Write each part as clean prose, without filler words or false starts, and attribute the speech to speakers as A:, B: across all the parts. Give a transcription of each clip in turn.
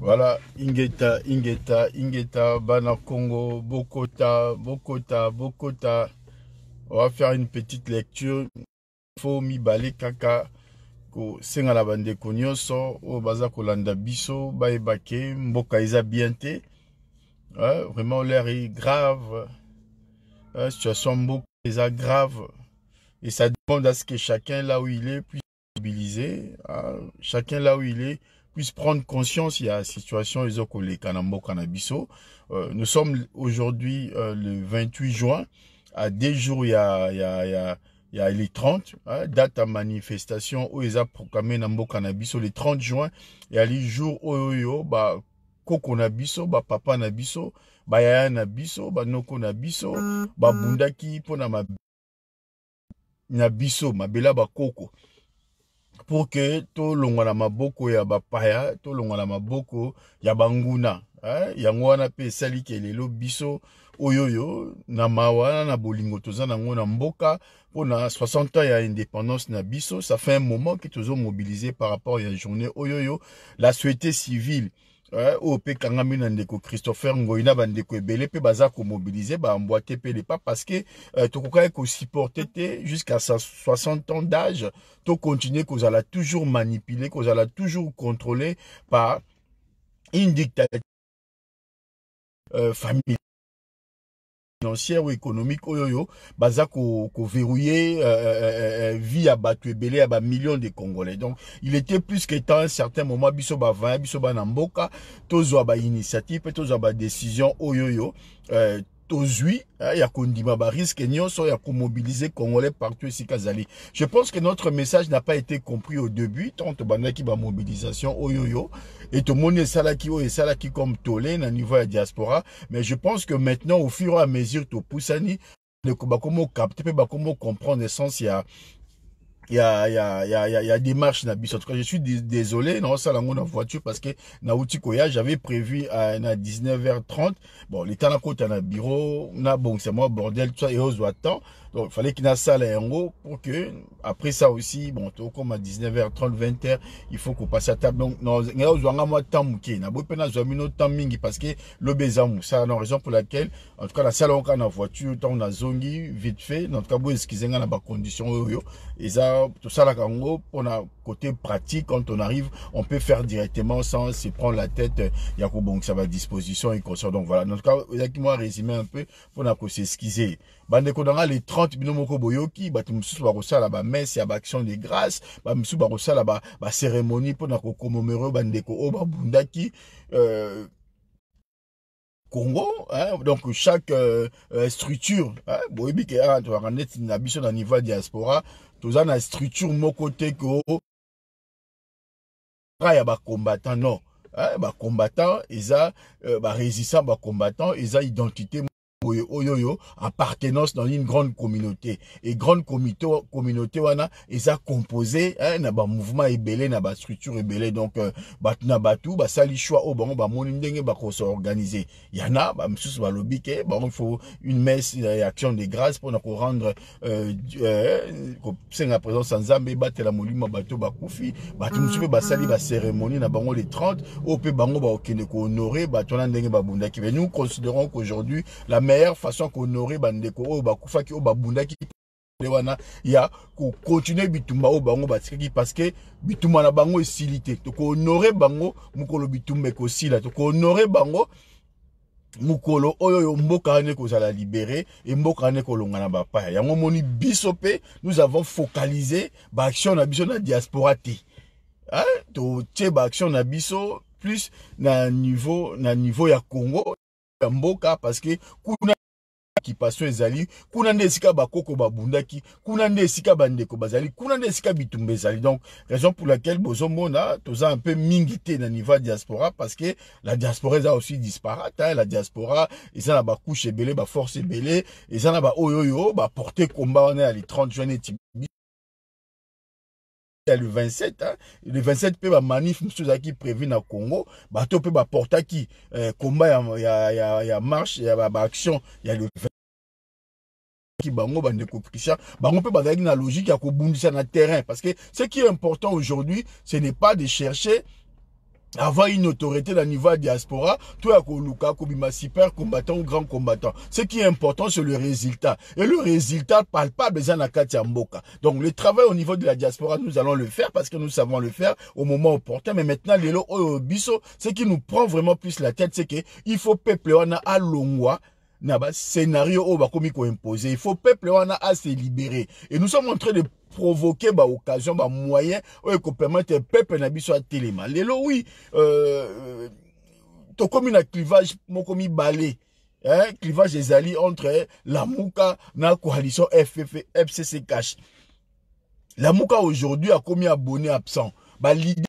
A: Voilà, Ingeta, Bana Congo, Bokota. On va faire une petite lecture. Faut mi balé kaka. Ko senga la bande konyoso. O baza kolanda biso. Baebake. Mboka isa biente. Vraiment l'air est grave. Situation mboka isa grave. Et ça demande à ce que chacun là où il est puisse mobiliser. Chacun là où il est puisse prendre conscience. Il y a la situation les Kanambo Kanabiso. Nous sommes aujourd'hui le 28 juin. À 2 jours, il y a les 30, date à manifestation où ils ont proclamé Nambo Kanabiso le 30 juin. Il y a les jours où bah Koko Nabiso, bah Papa Nabiso, bah Yaya Nabiso, bah Noko Nabiso, bah Bundaki pona Nabiso, mabela ba Koko. Pour que to longwa na maboko ya bapaya, to longwa na maboko ya banguna. Yango wana pe sali ke lelo biso oyoyo na mawa na bolingo toza na ngona mboka pour na 60 ans ya indépendance na biso. Ça fait un moment que tozo mobilisé par rapport à la journée oyoyo la société civile. Au pe kangami na ndeko Christopher Ngoina bandeko ebele pe baza ko mobiliser ba emboîter pe les pas parce que tokoka ko supporter jusqu'à 60 ans d'âge, to continuer qu'on allait toujours manipuler, qu'on allait toujours contrôler par une dictature familiale financière ou économique oyoyo baza ko verrouiller vie à batu ebele à ba millions de Congolais. Donc il était plus que temps un certain moment biso ba va biso ba namboka tozo ba initiative tozo ba décision oyoyo tozui ya kondima ba risque nyonso ya ko mobiliser Congolais partout ici Kazali. Je pense que notre message n'a pas été compris au début tant bandaki ba mobilisation oyoyo et tout le monde salaki o et salaki comme tolé na niveau de diaspora, mais je pense que maintenant au fur et à mesure to poussani le bakomo capter pe bakomo comprendre le sens il y a des marches na biso. En tout cas, je suis désolé, non, ça, la voiture, parce que, na Outikoya, j'avais prévu à 19h30. Bon, les temps à côté, na bureau, na bon, c'est moi, bordel, tout ça, et aux attend. Donc, il fallait qu'il y ait une salle en haut pour que, après ça aussi, bon, comme à 19h30, 20h, il faut qu'on passe à table. Donc, non, moi, temps mouké. Na beau pena, zoamino, temps mingi, parce que, le bézamou, ça, la raison pour laquelle, en tout cas, la salle, on a voiture, tant on a zongi, vite fait. En tout cas, bon, excusez, on a pas condition, et ça, tout ça là on a côté pratique quand on arrive on peut faire directement sans se prendre la tête yako bon ça va à disposition et consort. Donc voilà, en tout cas moi résumer un peu pour na ko s'excuser bande ko dans les 30 binomoko boyoki ba tumsusu ba kosala ba messe ya ba action de grâce ba msusu ba kosala ba cérémonie pour na ko commémorer bande ko o ba bundaki Congo, donc chaque structure, bon, et puis on va rendre na biso na niveau diaspora, tous en structure mon côté que il y a ba combattant non, ba combattant ils a ba résistant ba combattant ils a identité oyoyo appartenance dans une grande communauté et grande communauté wana eza composé na ba mouvement ebele na ba structure ebele. Donc batu na batu ba sali choix au bango ba moni ndenge ba ko s'organiser yana ba msusu ba lobby ke bon il faut une messe et action de grâce pour na ko rendre senga présence sans nzambe batela molimo bato ba kufi batu msusu ba sali ba cérémonie na bango les 30 au pe bango ba okende ko honorer bato na ndenge ba bundaki. Mais nous considérons qu'aujourd'hui la meilleure façon qu'honorer bandeko o bakufaki o babundaki wana ya ko continuer bitumba o bango batikaki parce que bitumba na bango esilité to ko honorer bango mukolo bitumba ko sila to ko honorer bango mukolo oyo mboka ne ko zala libérer et mboka ne ko longa na bapaya yango moni bisope. Nous avons focalisé ba action na biso na diaspora te to tie ba action na biso plus na niveau ya Congo ya mboka parce que kuna qui passe ezali kuna nde esika bakoko babundaki kuna nde esika bandeko bazali kuna nde esika bitumba ezali. Donc raison pour laquelle bozomona toza un peu mingité na niveau diaspora parce que la diaspora est aussi disparate. La diaspora eza na ba couche ebele ba force ebele eza na ba oyoyo ba porter combat on est à les 30 juin le 27 le 27 pe ba manif msuza qui prévu na Congo bato pe ba porta qui combat ya marche ya ba action ya le qui bango bandeko Christian bango pe bazaki na logique ya ko bundisa na terrain parce que ce qui est important aujourd'hui ce n'est pas de chercher avoir une autorité dans le niveau de diaspora, toi, Kobima super combattant ou grand combattant. Ce qui est important, c'est le résultat. Et le résultat palpable, c'est Nakati Mboka. Donc, le travail au niveau de la diaspora, nous allons le faire parce que nous savons le faire au moment opportun. Mais maintenant, les biso, ce qui nous prend vraiment plus la tête, c'est que il faut peuple wana à Longwa. Naba scénario au bakomi ko imposer. Il faut peuple wana à se libérer. Et nous sommes en train de provoquer bah occasion bah moyen qui permettre peuple na biso à téléma. Lelo oui to comme un clivage mon comme balé. Hein, clivage des alliés entre la Mouka na coalition FCC Cash. La Mouka aujourd'hui a commis abonné absent. Bah l'idée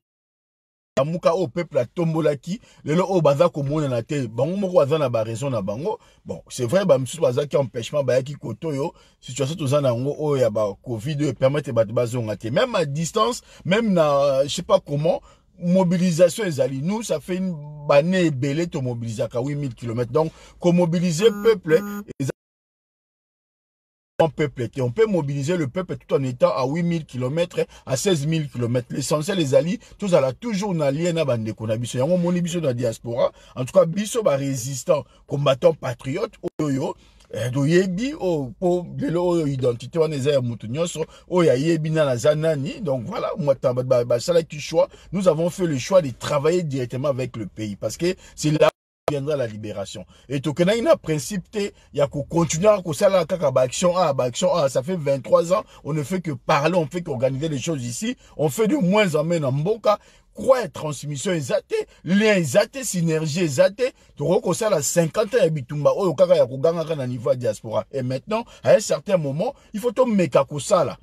A: Amuka au peuple a tombolaki le o baza komona na te bango moko baza na ba raison na bango bon c'est vrai ba msusu baza ki empêchement ba ki koto yo situation toza na ngo o ya ba covid permettre ba bazonga te même à distance même na je sais pas comment mobilisation ezali nous ça fait une année belé to mobiliser ka 8000 km donc ko mobiliser peuple peuple. On peut mobiliser le peuple tout en étant à 8000 km, à 16 000 km. L'essentiel, les alliés, tous à la toujours na lien na bande konabiso. Yango moni biso na diaspora. En tout cas, biso ba résistant, combattant patriote, oyo. Doyebi o po lelo identité wana eza ya mutu nyonso o ya yebi na zanani. Donc voilà, moi ba sala ki choix. Nous avons fait le choix de travailler directement avec le pays parce que c'est là viendra la libération. Et tout il y a un principe, il y a qu'on continue à action ça fait 23 ans, on ne fait que parler, on fait qu'organiser les choses ici, on fait de moins en moins en Mboka, quoi transmission exacte, lien exact, synergie exacte, tout ça la 50 ans à Bitumba, au kaka ya kuganga na niveau diaspora. Et maintenant, à un certain moment, il faut tout mettre à ça là.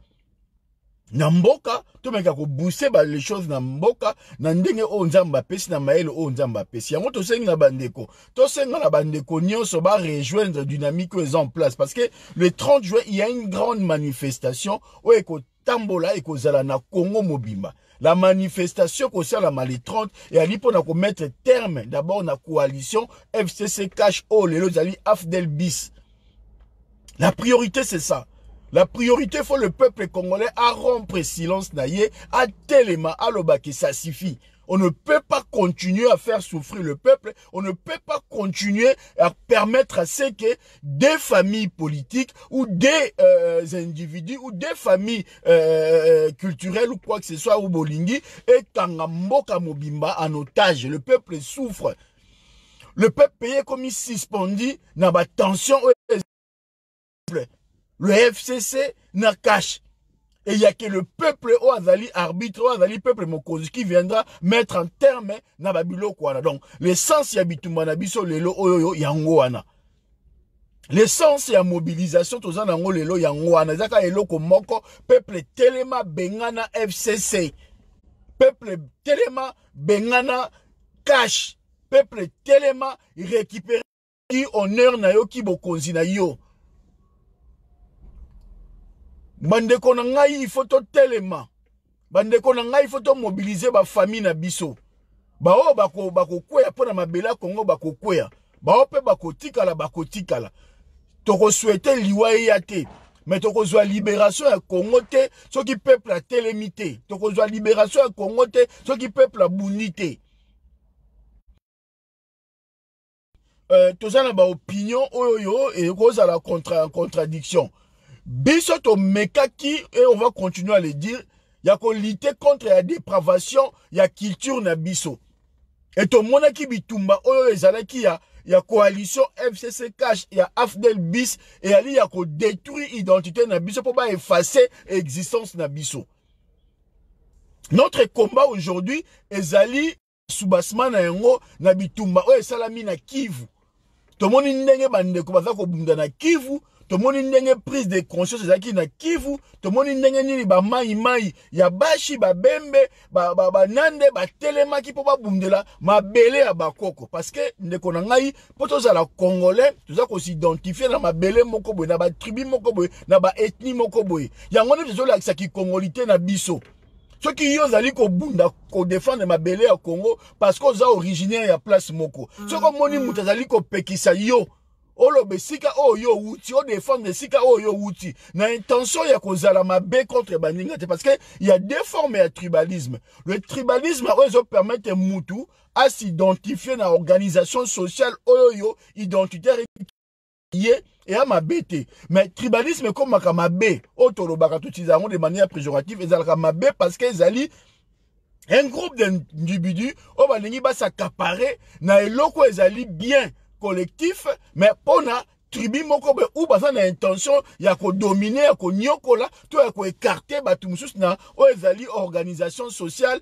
A: Na mboka to meka ko booster ba les choses na mboka na ndenge o nzamba pesi na maele o nzamba pesi yango to senga bandeko nyonso ba rejoindre dynamique aux en place parce que le 30 juin il y a une grande manifestation o eko tambola eko zala na Congo mobimba. La manifestation ko sala le 30 et ali pona ko mettre terme d'abord na coalition FCC Cash o lelo zali Afdel bis. La priorité c'est ça. La priorité, faut le peuple congolais à rompre silence naïe, à téléma, à l'obaki, ça suffit. On ne peut pas continuer à faire souffrir le peuple. On ne peut pas continuer à permettre à ce que des familles politiques ou des individus ou des familles culturelles ou quoi que ce soit ou bolingi et Tangamboka Mobimba en otage. Le peuple souffre. Le peuple payé comme il suspendu n'a pas tension. Le FCC n'a cash. Et il n'y a que le peuple au Azali arbitre, au Azali peuple Mokozi qui viendra mettre en terme na babilo kwana. Donc, l'essence ya bitumba biso lelo oyo yango wana. L'essence ya mobilisation toza nango lelo yango wana. Zaka eloko moko peuple telema bengana FCC. Peuple telema bengana cash. Peuple telema récupérer honneur na yo ki bokonzi na yo. Bandeko na ngai il faut to telema. Bandeko na ngai il faut to mobiliser ba famille na biso. Ba o bako kwea pona mabela Congo bako kwea. Ba o pe bako tikala. Toko souhaiter liwa ya te. Mais toko zwa libération ya Congo te, so ki peuple a telemité. Toko zwa libération ya Congo te, so ki peuple a bunité. Tozana ba opinion oyo et cause à la contradiction. Biso to mekaki et on va continuer à le dire, il y a qu'on lutter contre la dépravation, il y a culture na biso. Et to mona ki bitumba oyo ezalaki ya coalition FCC Cash, il y a Afdel bis et ali ya ko détruire identité na biso pour pas effacer existence na biso. Notre combat aujourd'hui ezali soubassement na yango na bitumba oyo salami na Kivu. To moni ndenge bandeko baza ko bunda na Kivu. To moni ndenge prise de conscience ezaki na Kivu, to moni ndenge nini ba mai ya bashi ba bembe ba nande ba telema ki po ba bundela mabele ya bakoko parce que ndeko na ngai poto za la congolais toza ko s'identifier na mabele moko boy na ba tribu moko boy na ba ethnie moko boy yango ne zo la ki congolité na biso ceux qui yo zali ko bunda ko défendre mabele ya Congo parce que za originaire ya place moko ceux comme moni mutazali ko pekisa yo olobe sika oyo wuti o défendre sika oyo wuti na intention ya kozala mabe contre baninga te parce que il y a deux formes de tribalisme. Le tribalisme oyo permettre mutu à s'identifier na organisation sociale oyo identitaire et à mabete. Mais tribalisme comme mabe otolobaka tutizango de manière péjorative ezalaka mabe parce que ezali un groupe d'individus au balingi ba s'accaparer na eloko ezali bien collectif mais pona tribu moko be ou baza na intention ya ko dominer ya ko nyokola to ya ko écarter batu mususu na o ezali organisation sociale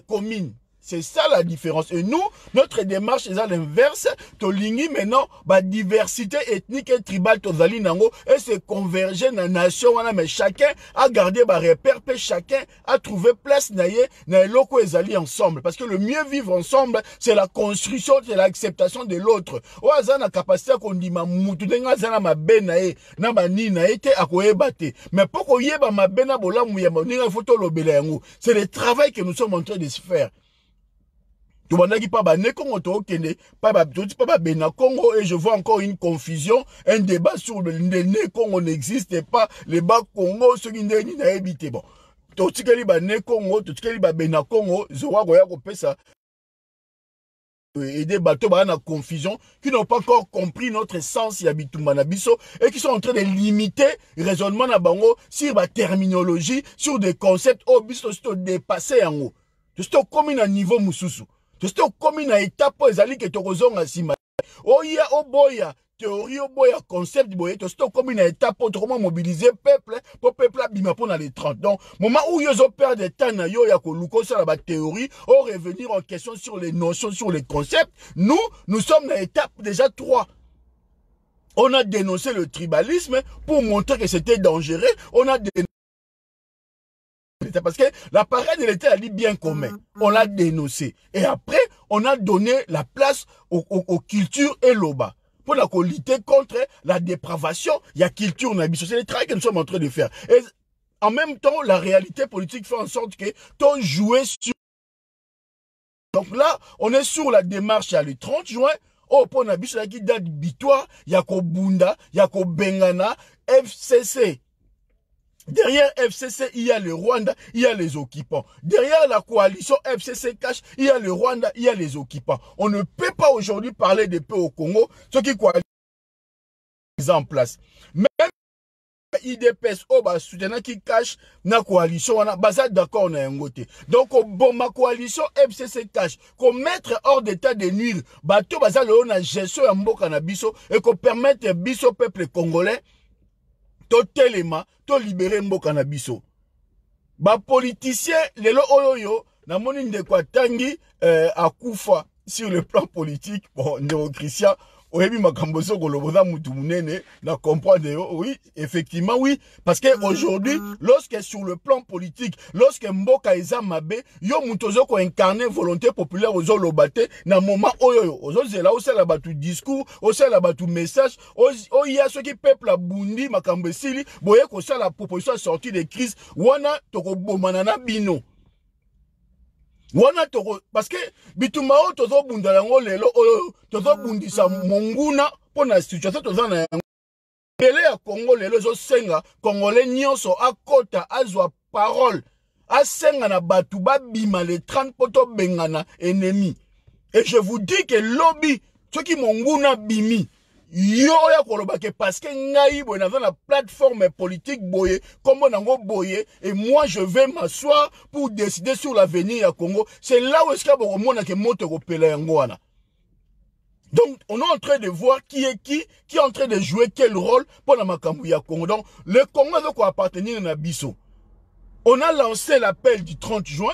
A: commune. C'est ça la différence. Et nous, notre démarche est à l'inverse. Tolingi maintenant, bah diversité ethnique et tribale tozali nango et se converger dans la nation. Mais chacun a gardé bah repère, chacun a trouvé place naye na eloko ezali ensemble. Parce que le mieux vivre ensemble, c'est la construction, c'est l'acceptation de l'autre. Oaza na capacité qu'on dit ma mutu denga zana ma benae na ba ni na ete akoyebate. Mais poko yeba ma bena bola muya moninga photo lobela yango. C'est le travail que nous sommes en train de se faire. Et je vois encore une confusion, un débat sur le né Congo n'existe pas, les bas Congo, ceux qui n'ont pas habité. Bon, tout ce qui est né Congo, tout ce qui est Bena Congo, je vois que ça. Et des bateaux en confusion qui n'ont pas encore compris notre sens Manabiso et qui sont en train de limiter le raisonnement na bango sur la terminologie, sur des concepts au biso dépassé en haut. C'est comme un niveau mususu. C'est comme une étape ezali que tokozonga sima. Oya oboya théorie oboya concept boye c'est comme une étape pour comment mobiliser peuple pour peuple abima pour dans les 30. Donc moment où ils ont perdu de temps na yo ya ko luko sur la théorie ou revenir en question sur les notions sur les concepts, nous sommes dans l'étape déjà 3. On a dénoncé le tribalisme pour montrer que c'était dangereux, on a dénoncé parce que l'appareil de l'État a dit bien commun. On l'a dénoncé. Et après, on a donné la place aux cultures et l'OBA. Pour la lutter contre la dépravation, il y a culture, c'est le travail que nous sommes en train de faire. Et en même temps, la réalité politique fait en sorte que tout jouer sur... Donc là, on est sur la démarche le 30 juin. Oh, pour Nabiso, qui date Bitoa, Yako Bunda, Yako Bengana, FCC. Derrière FCC, il y a le Rwanda, il y a les occupants. Derrière la coalition FCC Cash, il y a le Rwanda, il y a les occupants. On ne peut pas aujourd'hui parler de paix au Congo, ceux qui coalisent en place. Même IDPS, soutenant qui cache na coalition, on a basé d'accord, on a un côté. Donc, bon, ma coalition FCC Cash, qu'on mette hors d'état de nuire, bateau basé le on a gestion en mboka na biso, et qu'on permette biso peuple congolais, to telema, to libérer mboka na biso. Ba politicien, lelo oyoyo, na moni ndekwa tangi, akufa sur le plan politique, bon, néo-christian, oyebi makamboso koloboza mutu munene, na comprendre, oui, effectivement, oui, parce que aujourd'hui, lorsque sur le plan politique, lorsque mboka eza mabe, yo mutozo ko incarner volonté populaire ozo lobate, na moment oyoyo, ozo zela osala batu discours, osala batu message, oya ceux qui peuple bundi makambesili, boye ko sala proposition sortie de crise, wana toko bomanana bino. Wana toko parce que bitumao tozo bunda yango lelo tozo bundisa monguna pona situation tozo na yango ele ya Congo lelo zo senga congolais nyonso akota azwa parole asenga na batu babima les 30 poto bengana ennemi. Et je vous dis que lobby ceux qui monguna bimi yo ya kolobake parce que ngai boye na la plateforme politique boye comme nango boye et moi je vais m'asseoir pour décider sur l'avenir ya Congo. C'est là où est-ce que bon mona ke moto ko pela yango wana. Donc on est en train de voir qui est en train de jouer quel rôle pour la makambu ya Congo. Donc le Congo doit appartenir na biso. On a lancé l'appel du 30 juin.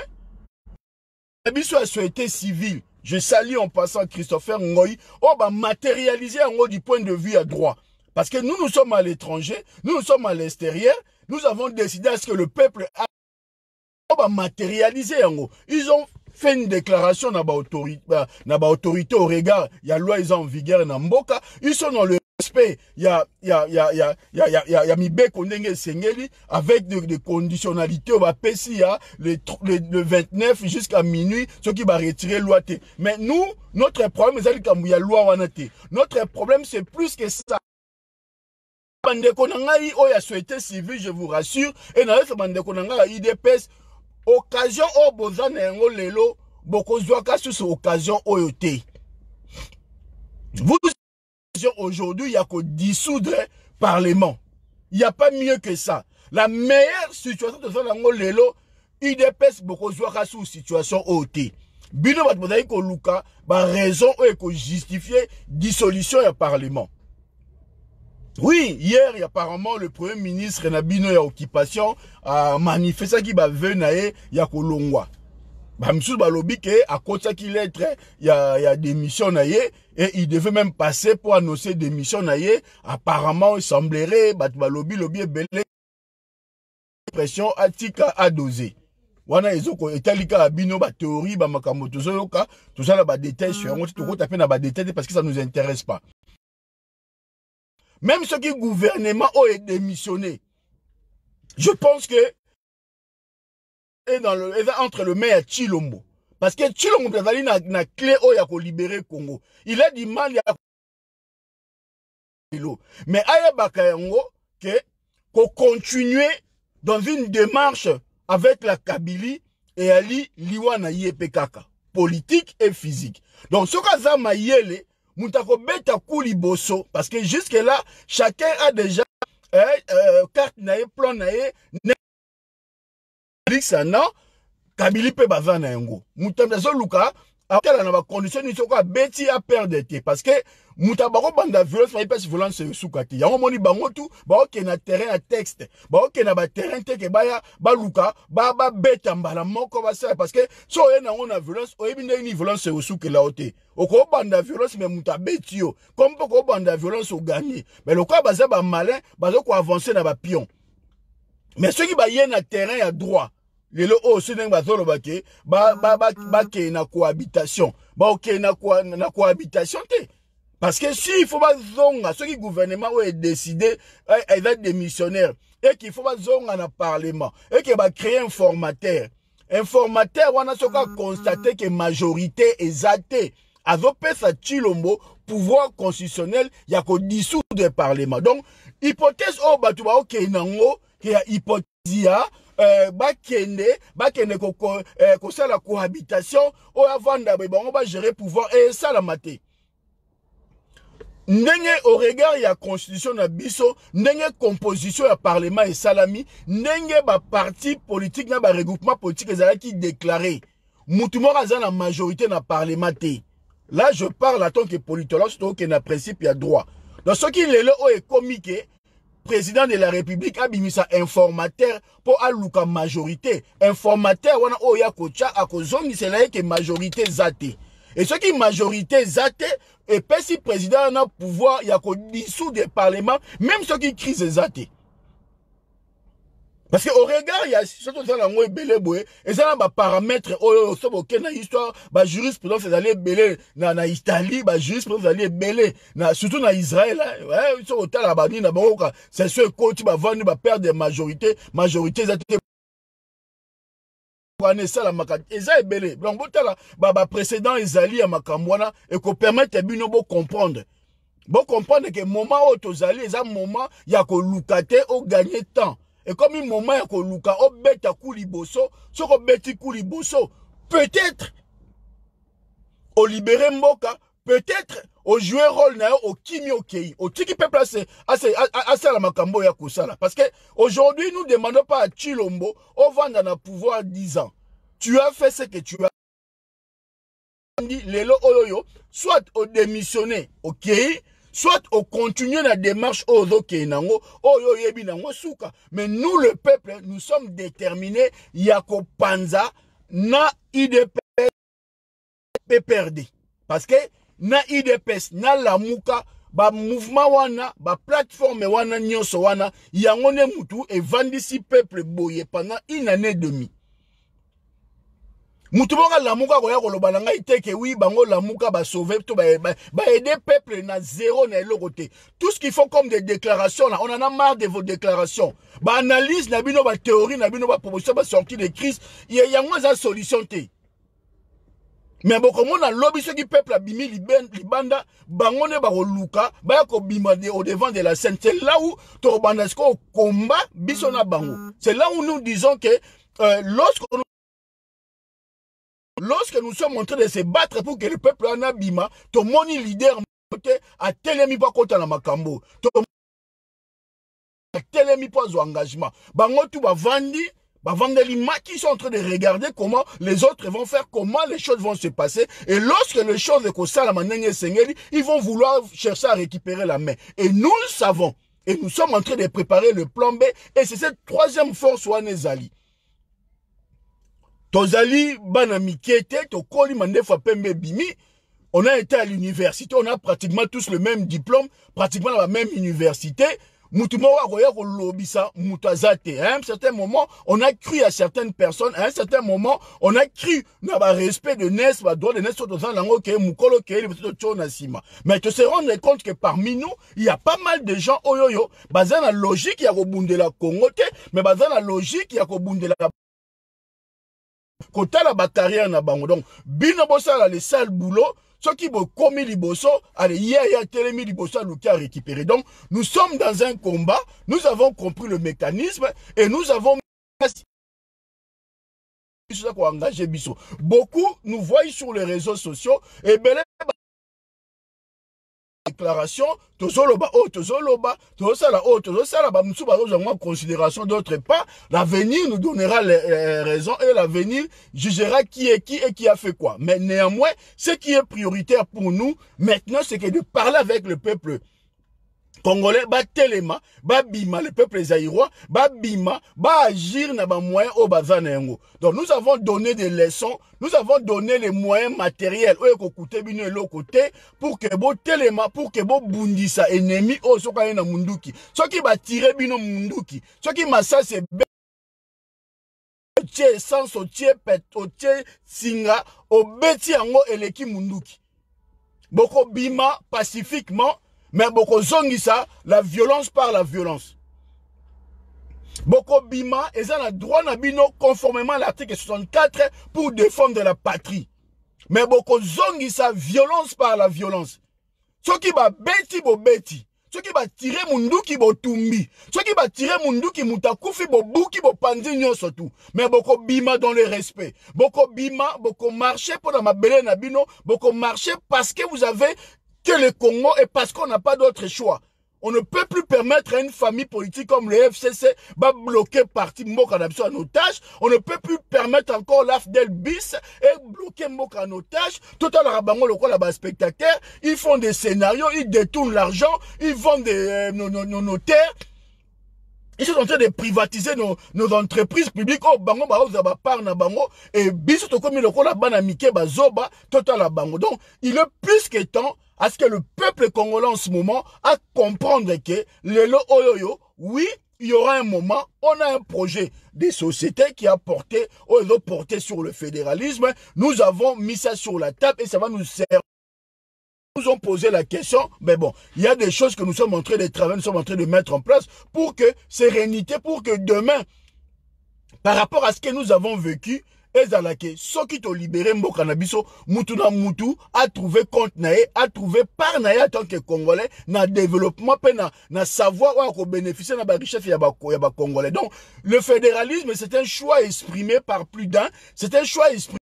A: La biso a société civile. Je salue en passant Christopher Ngoï. On va matérialiser en haut du point de vue à droit. Parce que nous sommes à l'étranger, nous sommes à l'extérieur. Nous avons décidé à ce que le peuple a... On va matérialiser en haut. Ils ont fait une déclaration dans l'autorité au regard. Il y a loi, ils sont en vigueur dans Mboka. Ils sont dans le respect respect, il y a Mibé Kondenge Sengeli, avec des conditionnalités, on va passer le 29 jusqu'à minuit, ce qui va retirer loi. Mais nous, notre problème, c'est qu'il y a loi. Notre problème, c'est plus que ça. Bandeko nangai oya souhaité civil, je vous rassure, et na reste bandeko nangai IDPS, occasion o bozana yango lelo, boko zwaka sur occasion oyote. Vous aujourd'hui, il y a qu'au dissoudre le Parlement. Il n'y a pas mieux que ça. La meilleure situation de ça, lelo, IDPS boko zwaka sur situation oyote. Bino bat bozayi ko luka, ba raison ou ko justifier dissolution du Parlement. Oui, hier, apparemment, le Premier ministre Nabino ya occupation a manifesté qu'il va venir ya kolongwa. Bah, monsieur Balobi ke à cause qu'il lettre, il y a démission naie et il devait même passer pour annoncer démission naie. Apparemment, il semblerait bah Balobi lobi belé pression atika a dosé. Wana ezoko etalika abino ba théorie ba makambo tozoyoka, tout ça là ba détail sur on tout taper na ba détail parce que ça nous intéresse pas. Même ceux qui gouvernement ont démissionné, je pense que est entre le maire et Chilombo. Parce que Chilombo n'a clé pour libérer Congo. Il a dit mal mais Aya Bakayango qu'on continue dans une démarche avec la Kabylie et Ali Liwana Yepekaka, politique et physique. Donc ce que Mayele Moutako beta kouli bosso parce que jusque là chacun a déjà carte nae plan nae Nixana Kabili pe bazana yango mutamda zo luka akela na ba condition ni soko beti a perdre parce que mutabako banda violence fa pas violence sukati yango moni bango tout ba ok na terrain à texte ba ok na ba terrain te ke baya ba luka ba beta mbala moko ba ça parce que so na on a violence o ebinde ni violence suke la ote oko banda violence mais mutabeti yo comme poko banda violence o gagner mais le quoi baza ba malin bazo ko avancer na ba pion mais ceux qui ba yé na terrain à droit les lo aussi n'eng bazolo bake ba ke na cohabitation ba ok na cohabitation te parce que si il faut pas zonga ceux qui gouvernement ont décidé ils va démissionnaire et qu'il faut pas zonga na parlement et qu'il va créer un formateur on a soka constaté que majorité exacte azopesa Chilombo pouvoir constitutionnel ya ko dissoudre le parlement donc hypothèse o batu ba ok nango que ya hypothèse bakende ko ça la cohabitation o avanda on va gérer pouvoir et ça la maté ndenge au regard ya constitution na biso ndenge composition ya parlement et salami ndenge ba parti politique na ba regroupement politique ezala qui déclaré mutu moko aza na majorité na parlement te. Là je parle en tant que politologue surtout que na principe ya droit donc ce qui lelo o est comique président de la République a bimisa informateur pour aluka majorité informateur wana o ya kocha akozongi c'est que majorité zate et ce qui majorité zate et puis si président a pouvoir il y a ko dissoudre le parlement même ceux qui crise zate parce que au regard il y a surtout ça la ngwe belé boé et ça na ba paramètres o so boké na histoire ba jurisprudence allait belé na Italie ba jurisprudence allait belé na surtout na Israël ouais so otala ba ni na bango c'est ce côté ba vendre ba perdre des majorité zate ça la makati eza ebele donc botala ba précédent ezali ya makambwana et ko permettre bino bo comprendre que moment où tozali eza moment ya ko lukate au gagner temps et comme un moment ya ko luka o beta kuliboso soko beti kuliboso peut-être au libérer mboka peut-être au jouer rôle na au kimi okei au tiki peuple assez la makambo ya kosala parce que aujourd'hui nous demandons pas à Chilombo au vendre na pouvoir 10 ans tu as fait ce que tu as dit lelo oyoyo soit au démissionner ok soit au continuer la démarche aux nango oyo yebi nango suka mais nous le peuple nous sommes déterminés yako panza na IDPS PPRD parce que na IDPS na lamuka ba mouvement wana ba plateforme wana nyonso wana yango ne mutu et vendisi peuple boye pendant une année et demie Mutumoka lamuka koya kolobana ngai teke oui bango lamuka ba sauver to ba aider peuple na zéro na côté. Tout ce qu'il faut comme des déclarations là, on en a marre de vos déclarations. Ba analyse na bino ba théorie na bino ba proposition ba sortie de crise, il y a moins de solution té. Mais bon comme on a lobby ce qui peuple a bimi libanda bango ne ba luka ba ko bima au devant de la scène. C'est là où to bandasko combat biso na bango. C'est là où nous disons que lorsque nous sommes en train de se battre pour que le peuple en abima, ton moni leader a telemi pas contre la makambo. A telemi pas au engagement. Bango tu va vendre les mains qui sont en train de regarder comment les autres vont faire, comment les choses vont se passer. Et lorsque les choses ils vont vouloir chercher à récupérer la main. Et nous le savons. Et nous sommes en train de préparer le plan B. Et c'est cette troisième force où on est allés. Tozali bana mikete to koli mandefa pembe bimi, on a été à l'université, on a pratiquement tous le même diplôme, pratiquement la même université. Mutumawa roya ko lobisa mutazate. À un certain moment, on a cru à certaines personnes, à un certain moment, on a cru na ba respect de Nes, ba droit de Nes to dans lango ke mukolo ke le to chona sima. Mais tu te rends compte que parmi nous, il y a pas mal de gens oyoyo, bazan la logique ya ko bundela Congo te, mais bazan la logique ya ko bundela Kota la carrière na bango. Donc, bino bossa le sale boulot, ceux qui vont commis liboso, allez, ya telemi liboso à récupérer. Donc, nous sommes dans un combat, nous avons compris le mécanisme, et nous avons engagé biso. Beaucoup nous voient sur les réseaux sociaux, et ben déclaration, tozoloba, considération d'autre part, l'avenir nous donnera les raisons et l'avenir jugera qui est qui et qui a fait quoi. Mais néanmoins, ce qui est prioritaire pour nous, maintenant, c'est que de parler avec le peuple Congolais, telema, bima, le peuple zaïrois, bima, agir na ba moyens au bazanengo. Donc nous avons donné des leçons, nous avons donné les moyens matériels au côté bino l'autre côté pour que bo telema, pour que bo bundisa ennemi au soka na munduki. Ce qui va tirer bino munduki, ce qui massa c'est sans sotie pet otie singa obeti ango eleki munduki. Boko bima pacifiquement. Mais beaucoup zongisa la violence par la violence. Beaucoup bima et ça a droit nabino conformément à l'article 64 pour défendre la patrie. Mais beaucoup zongisa violence par la violence. Ce qui va beti bo beti. Ce qui va tirer munduki bo tumbi. Ce qui va tirer munduki mutakufi bo buki bo pandinyo surtout. Mais beaucoup bima dans le respect. Beaucoup bima, beaucoup marcher pour la mabele nabino. Beaucoup marcher parce que vous avez que le Congo et parce qu'on n'a pas d'autre choix. On ne peut plus permettre à une famille politique comme le FCC de bloquer parti Mboka en otage. On ne peut plus permettre encore l'AFDEL bis et bloquer Mboka en otage. Tout à l'heure, les spectateurs, ils font des scénarios, ils détournent l'argent, ils vendent nos terres. Ils sont en train de privatiser nos entreprises publiques. Oh, bango, ba part na bango. Et biso to komi loko la banamike ba zoba, total la bango. Donc, il est plus que temps à ce que le peuple congolais en ce moment à comprendre que le oyoyo, oui, il y aura un moment, on a un projet des sociétés qui a porté sur le fédéralisme. Nous avons mis ça sur la table et ça va nous servir. Nous ont posé la question, mais bon, il y a des choses que nous sommes en train de travailler, nous sommes en train de mettre en place pour que sérénité, pour que demain, par rapport à ce que nous avons vécu, ezalake, ceux qui t'ont libéré mboka na biso, mutu na mutu, a trouvé compte nae, a trouvé part nae en tant que Congolais, na développement, na savoir ou à bénéficier na ba richesse ya ba Congolais. Donc, le fédéralisme, c'est un choix exprimé par plus d'un, c'est un choix exprimé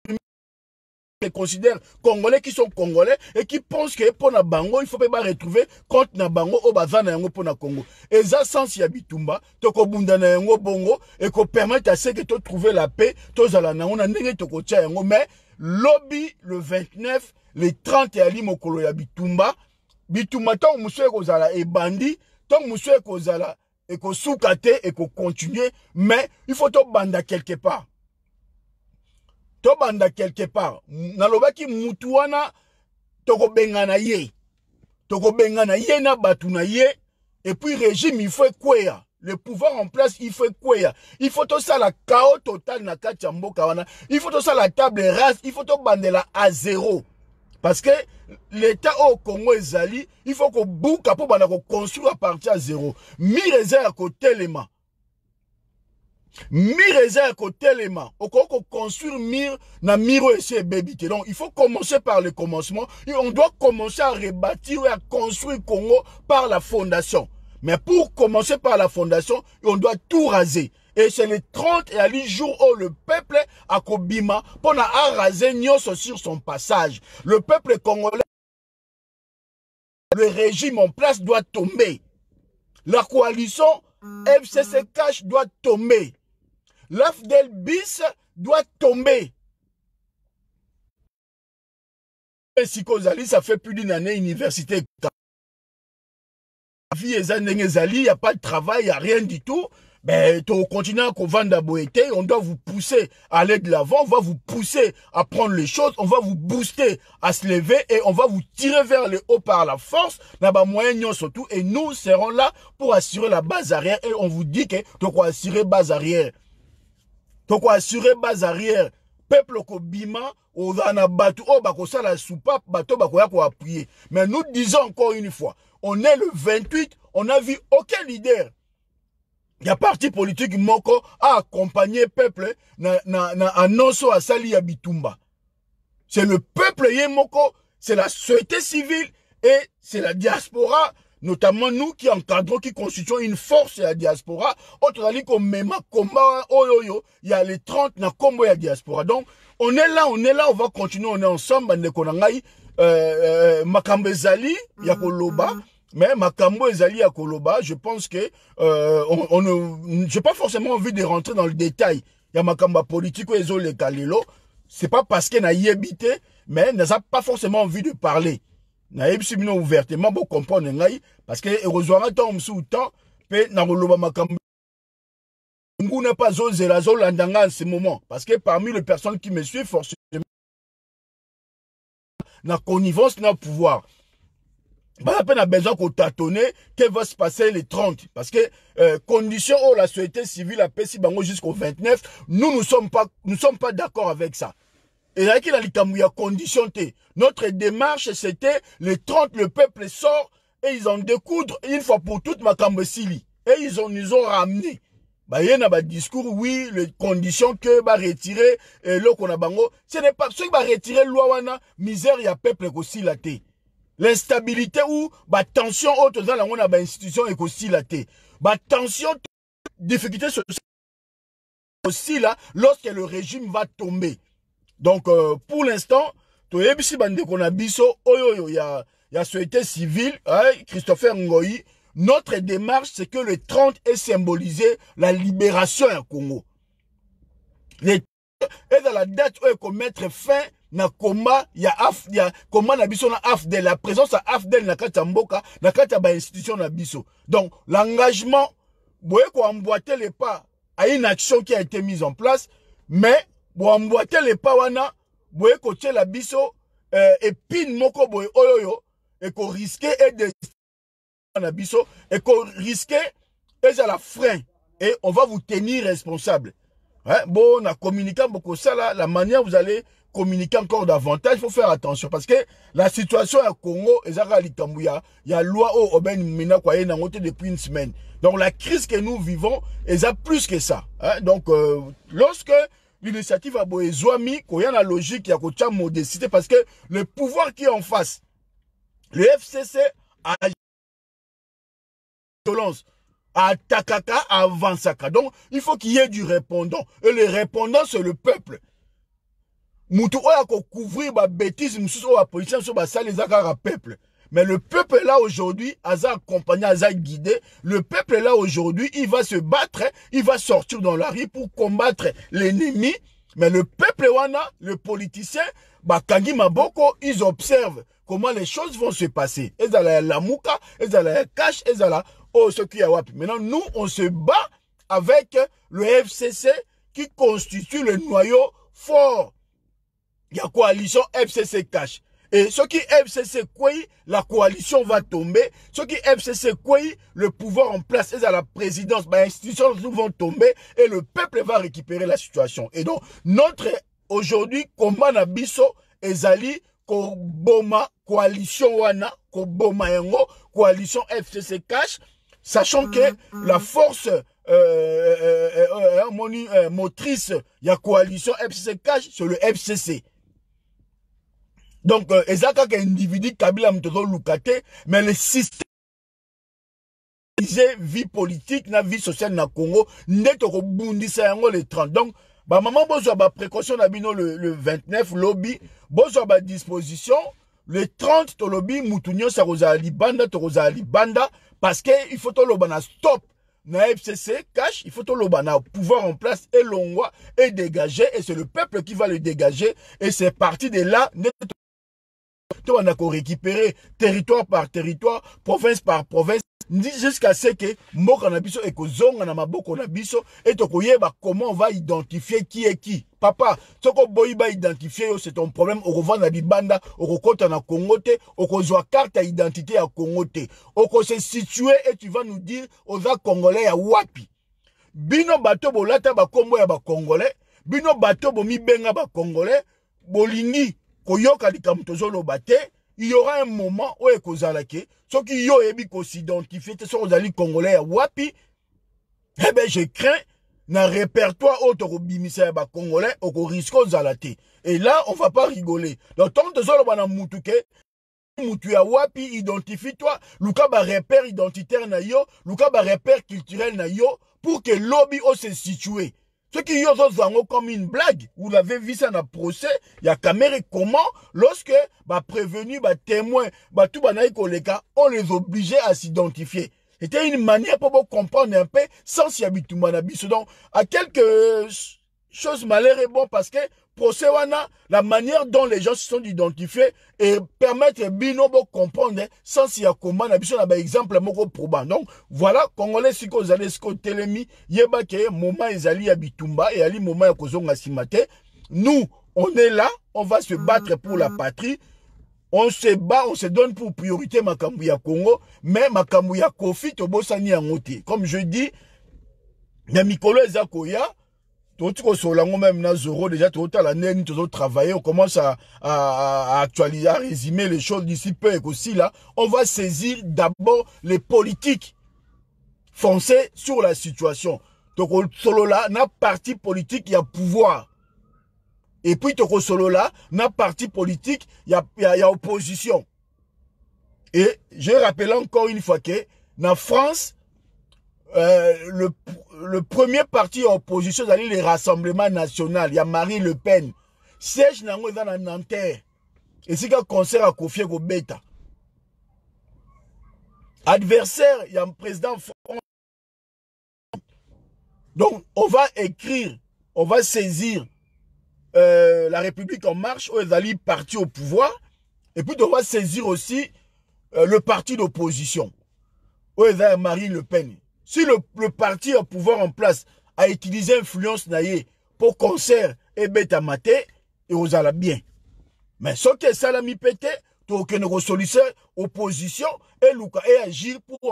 A: considèrent Congolais qui sont Congolais et qui pensent que pour na bango il faut pas retrouver compte na bango au bazana yango pour na Congo. Et ça sens ya bitumba toko bunda na yango bongo et ko permettre à ceux que tu trouver la paix tozala na ona ndenge toko tia yango mais lobby le 29 le 30 ya limokolo ya bitumba tant monsieur kozala e bandi tant monsieur kozala et ko soukate et ko continuer mais il faut to banda quelque part. Tobanda quelque part. Nalobaki mutuana toko bengana ye. Toko bengana ye na batu na ye. Et puis régime il faut kwea. le pouvoir en place, il faut quoi? Il faut tout ça la chaos total na kachambo kawana. Il faut tout ça la table rase, il faut tout bandela à zéro. Parce que l'État au Congo est zali, il faut qu'on boucle pour construire à partir à zéro. Mi réserve à côté l'élément. Mi réserve à côté l'élément. On peut construire mir na miro et c'est baby. Donc il faut commencer par le commencement. Et on doit commencer à rebâtir et à construire le Congo par la fondation. Mais pour commencer par la fondation, on doit tout raser. Et c'est les 30 et à 8 jours où le peuple a Kobima pour raser Nyonso sur son passage. Le peuple congolais, le régime en place doit tomber. La coalition FCC Cash doit tomber. L'AFDEL bis doit tomber. Et si Kozali, ça fait plus d'une année université. Il n'y a pas de travail, il n'y a rien du tout. Ben, au continent qu'on vend d'Aboété, on doit vous pousser à aller de l'avant, on va vous pousser à prendre les choses, on va vous booster à se lever et on va vous tirer vers le haut par la force, là-bas moyen surtout, et nous serons là pour assurer la base arrière et on vous dit que tu quoi assurer base arrière. Tu quoi assurer base arrière. Peuple ko bima, on va na batu, oh bako ça la soupape, bateau bako ya ko appuyer. Mais nous disons encore une fois, on est le 28, on n'a vu aucun leader. Il y a parti politique moko a accompagné peuple na annonce à Sali à Bitumba. C'est le peuple yemoko, c'est la société civile et c'est la diaspora, notamment nous qui encadrons, qui constituons une force de la diaspora. Autre dit qu'on même combat, il y a les 30 na combo ya diaspora. Donc on est là, on va continuer, on est ensemble, Makambe Zali, Yakoloba. Mais Makambo Ezali à Koloba, je pense que j'ai pas forcément envie de rentrer dans le détail. Il y a Makamba politique ou Ezole Kalelo. C'est pas parce qu'elle n'a yébité, mais n'a pas forcément envie de parler. N'a yébité ouvertement pour comprendre parce que heureusement tant sous temps, pe na Koloba Makambo. Nous n'est pas zone la zone landanga en ce moment parce que parmi les personnes qui me suivent forcément na connivence na pouvoir. Bah, la peine a besoin qu'on tâtonne, qu'elle va se passer les 30. Parce que, condition où la société civile a payé bango jusqu'au 29, nous ne sommes pas d'accord avec ça. Et là, qu'il a les condition T. Notre démarche, c'était les 30, le peuple sort et ils en découdrent une fois pour toutes ma Sili. Et ils nous ont ramené. Bah, il y a un discours, oui, les conditions que va retirer, l'eau qu'on a bango. Ce n'est pas ceux qui va retirer l'ouawana, misère, il y a peuple aussi la T. L'instabilité ou bah tension autre dans la on a bah institution et aussi la té. Bah tension difficulté sociale aussi là lorsque le régime va tomber. Donc pour l'instant, to ebisi bande qu'on a biso oyoyo il y a société civile, Christopher Ngoyi, notre démarche c'est que le 30 est symbolisé la libération au Congo. Et dans la date où il faut mettre fin na combat ya combat na biso na AFDEL, la présence à AFDEL na kati mboka na kati ba institution na biso. Donc l'engagement boye ko emboîter les pas à une action qui a été mise en place, mais bo emboîter les pas wana boye ko tie la biso et pin moko boye oyoyo et ko risquer et de na biso et ko risquer et à la frein et on va vous tenir responsable. Hein? Bon, on a communiqué beaucoup ça là, la manière vous allez communiquer encore davantage, il faut faire attention parce que la situation au Congo, il y a loi au Oben Mina depuis une semaine. Donc la crise que nous vivons, elle a plus que ça. Hein? Donc lorsque l'initiative a Boezouami, il y a la logique, il y a une modestie parce que le pouvoir qui est en face, le FCC a violence. À Takaka, à Vansaka. Donc, il faut qu'il y ait du répondant. Et le répondant, c'est le peuple. Moutou oya ko couvrir ba bêtise moussous oya politicien sur ba ça les akara peuple. Mais le peuple est là aujourd'hui, Aza accompagné, Aza guidé. Le peuple est là aujourd'hui, il va se battre, il va sortir dans la rue pour combattre l'ennemi. Mais le peuple wana, le politicien, bah Kangi Maboko, ils observent comment les choses vont se passer. Ezala la mouka, ezala la cash, ezala oh ce qui a wapi. Maintenant nous on se bat avec le FCC qui constitue le noyau fort. Il y a coalition FCC Cash. Et ce qui FCC quoi, la coalition va tomber. Ce qui FCC quoi, le pouvoir en place et à la présidence, les institutions vont tomber et le peuple va récupérer la situation. Et donc, notre aujourd'hui, combat na biso, ezali, ko boma, coalition wana, ko boma yango, coalition FCC cash, sachant que la force motrice, il y a coalition FCC cash sur le FCC. Donc, ezaka ka individu Kabila mtoto lukate, mais le système vie politique, na vie sociale na Congo, neto ko bundisa yango le 30. Donc, ba maman bozo ba précaution na bino le 29 lobby, bozo ba disposition, le 30 to lobby mutunyo sa rozali banda to rozali banda parce que il faut to lobana stop. Na FCC cash, il faut tout le pouvoir en place et l'ongwa et dégager et c'est le peuple qui va le dégager et c'est parti de là. On a récupérer territoire par territoire, province par province, jusqu'à ce que Mboka na biso et Kozonga na maboko na biso et tokoyeba comment on va identifier qui est qui. Papa, ce qu'on va identifier, c'est ton problème. On revend na bibanda, on recôte na Congo te, on kozwa carte à identité à Congo te. On se situer et tu vas nous dire aux Congolais à wapi. Bino bato bolata ba kombo ya ba Congolais, bino bato bo mi benga ba Congolais, bolingi koyoka likamtozolo bate, il y aura un moment où ekozalake, ceux qui yo ebi ko s'identifier, te sont ali Congolais à wapi. Eh ben je crains na répertoire auto bimisa ba Congolais au risque zalate. Et là on va pas rigoler. Donc tant de zolo bana mutuke mutu ya wapi identifie-toi, luka ba repère identitaire na yo, luka ba repère culturel na yo pour que lobby o se situer. Ceux qui ont comme une blague, vous l'avez vu ça dans le procès, il y a caméra comment, lorsque bah prévenu, bah témoin, bah tout bah on les obligeait à s'identifier. C'était une manière pour comprendre un peu sans s'y habituer. Donc, à quelque chose malheur est bon parce que procès wana, la manière dont les gens se sont identifiés et permettre bino de comprendre sans s'y comment on a exemple moko probant. Donc voilà, Congolais si vous allez ce télémi, yeba ke moment ezali ya bitumba et ali moment ya kozonga simate. Nous, on est là, on va se battre pour la patrie. On se bat, on se donne pour priorité makambu ya Congo, mais makambu ya Kofi tobosani yangote. Comme je dis, na mikolo ezakoya même na zoro déjà tout la neni tout travailler, on commence à actualiser, à résumer les choses d'ici peu et aussi là, on va saisir d'abord les politiques français sur la situation. Donc solo là, na parti politique il y a pouvoir. Et puis toko solo là, na parti politique il y a opposition. Et je rappelle encore une fois que na France le premier parti en opposition, c'est le Rassemblement National. Il y a Marine Le Pen. Siège nango est dans Nanterre. Et c'est qu'un concert à Kofi Gobeta. Adversaire, il y a un président français. Donc, on va écrire, on va saisir la République en marche, où ils allaient parti au pouvoir. Et puis, on va saisir aussi le parti d'opposition, où ils allaient Marine Le Pen. Si le parti au pouvoir en place a utilisé influence naïe pour concert et bêta maté, et aux ala bien. Mais ce qui est salami pété, tu as une solution, opposition, et Luka et agir pour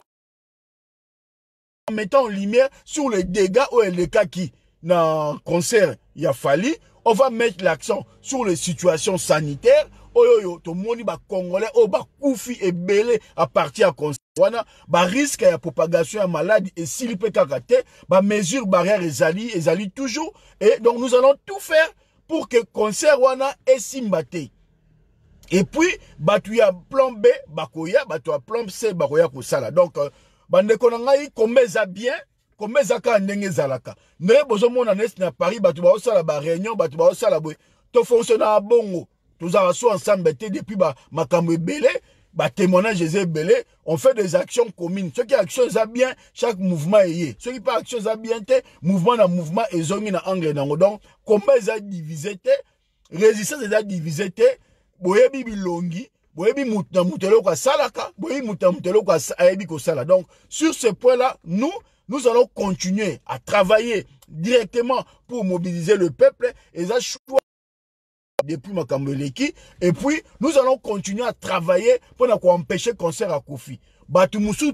A: mettre en lumière sur les dégâts ou les cas qui, dans le concert, il a fallu, on va mettre l'accent sur les situations sanitaires. Tout le monde Congolais, koufi et belé à partir à concert. Ba risque ya propagation ya maladie et s'il peut kakaté, ba mesure barrière ezali toujours et donc nous allons tout faire pour que concert wana et simbate. Et puis batu ya plan B bakoya, batu ya plan C bakoya ko sala. Donc bande konangai komeza bien, komeza ka ndenge zalaka. Ne bozo mona nest na Paris batu ba sala ba réunion, batu ba sala boy. To fonctionne à bongo. Tous ensemble depuis makambo belé. Bah, témoignage belé, on fait des actions communes. Ceux qui actions bien, chaque mouvement est. Ceux qui pas actions bien, mouvement na mouvement et zongi na angle na donc comment ils ont divisé résistance ils ont divisé boyebi bilongi, boyebi muta mutelo kwa salaka, boyebi muta mutelo kwa ayebi ko sala. Donc sur ce point là, nous allons continuer à travailler directement pour mobiliser le peuple et ça choix depuis Makambeleki. Et puis, nous allons continuer à travailler pour empêcher le concert à Kofi. Batumoussou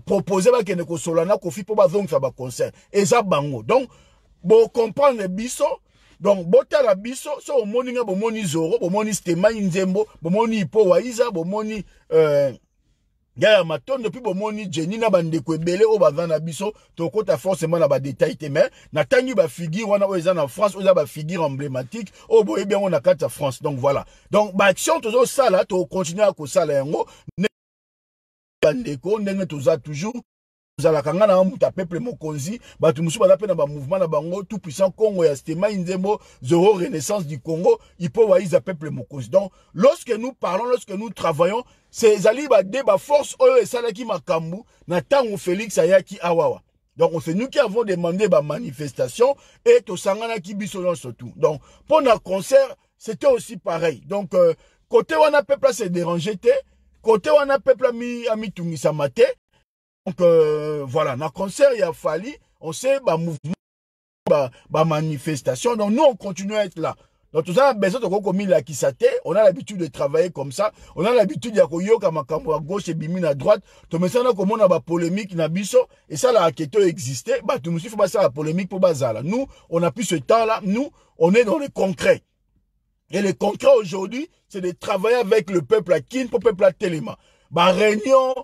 A: proposer bakende ko solana Kofi pour faire un concert. Et ça bango. Donc, bon comprendre biso. Donc, bota la biso, so au moninga, bo moni Zoro, bo moni Stema Nzembo, bo moni Ipo Waiza, bo moni Gaya Maton, depuis bo moni Jenny na bande kwebele o bazana biso, to kota forcément na ba détail te mais na tangi ba figure wana o eza na France, o eza ba figure emblématique, o boye bien on a carte France. Donc voilà. Donc ba action tozo sala, to continuer à ko sala yango, ne bande ko ndenge toza toujours la kangana amuta peuple mokonzi batu musu bana pe na ba mouvement na bango tout puissant Congo ya Stema Nzembo Zoro renaissance du Congo Ipo Waiza peuple mokonzi. Donc lorsque nous parlons, lorsque nous travaillons, c'est zali ba débat force oyo esalaki makambu na tango Félix ayaki awawa. Donc c'est nous qui avons demandé ba manifestation et to sangana ki biso surtout. Donc pour notre concert, c'était aussi pareil. Donc côté wana peuple s'est dérangé té, côté wana peuple a mis tungisa maté. Donc voilà, dans le concert, il a fallu, on sait, mouvement, manifestation. Donc nous, on continue à être là. Donc tout ça, on a besoin de la kisate. On a l'habitude de travailler comme ça. On a l'habitude de yoka makambo à gauche et bimine à droite. Tout ça, comme on a la polémique na biso. Et ça, la question existait. Tout il faut passer la polémique pour bazar. Nous, on n'a plus ce temps-là. Nous, on est dans le concret. Et le concret aujourd'hui, c'est de travailler avec le peuple à Kin pour le peuple à Téléma. Réunion,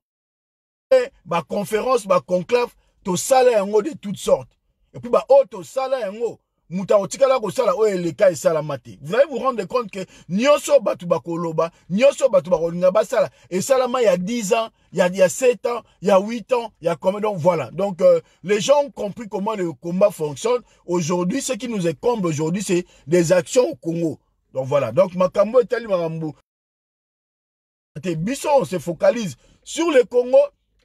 A: conférence, conclave, to sala yango de toutes sortes. Et puis to sala yango, muta otikala ko sala o eleka et sala mate. Vous allez vous rendre compte que nyoso batu bakoloba, nyoso batu bakolinga basala et salama il y a 10 ans, il y a 7 ans, il y a 8 ans, il y a combien. Donc voilà. Donc les gens ont compris comment le combat fonctionne. Aujourd'hui, ce qui nous incombe aujourd'hui, c'est des actions au Congo. Donc voilà. Donc makambo etali makambo. Biso, on se focalise sur le Congo.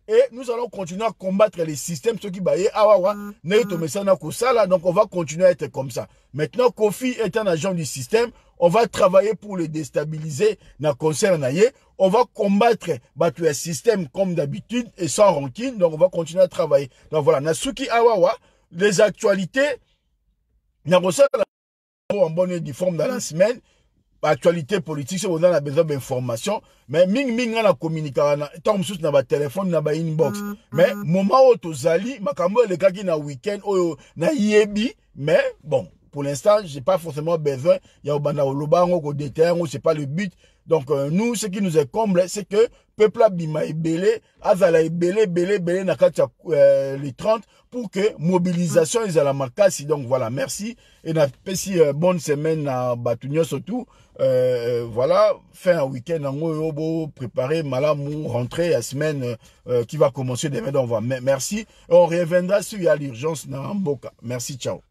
A: Et nous allons continuer à combattre les systèmes, ceux qui baillent, donc on va continuer à être comme ça. Maintenant, Kofi est un agent du système, on va travailler pour le déstabiliser, on va combattre le système comme d'habitude et sans rancune, donc on va continuer à travailler. Donc voilà, Nasuki Awawa, les actualités, en bonne et due forme dans la semaine. Actualité politique, on a besoin d'informations, mais ming na communiquer na tant na ba téléphone na ba inbox. Mais moment où tozali makambo le gars qui na week-end na yebi, mais bon, pour l'instant, j'ai pas forcément besoin, il y a obana olobango ko déterre, c'est pas le but. Donc nous ce qui nous est comble, c'est que peuple abima ebele, azala ebele na kati les 30 pour que mobilisation ils à la makasi. Donc voilà, merci et na pesi bonne semaine à Batunyo surtout. Voilà, fin un week-end en préparer malamou rentrer la semaine qui va commencer demain. Donc voilà, merci. On reviendra sur l'urgence dans Mboka. Merci, ciao.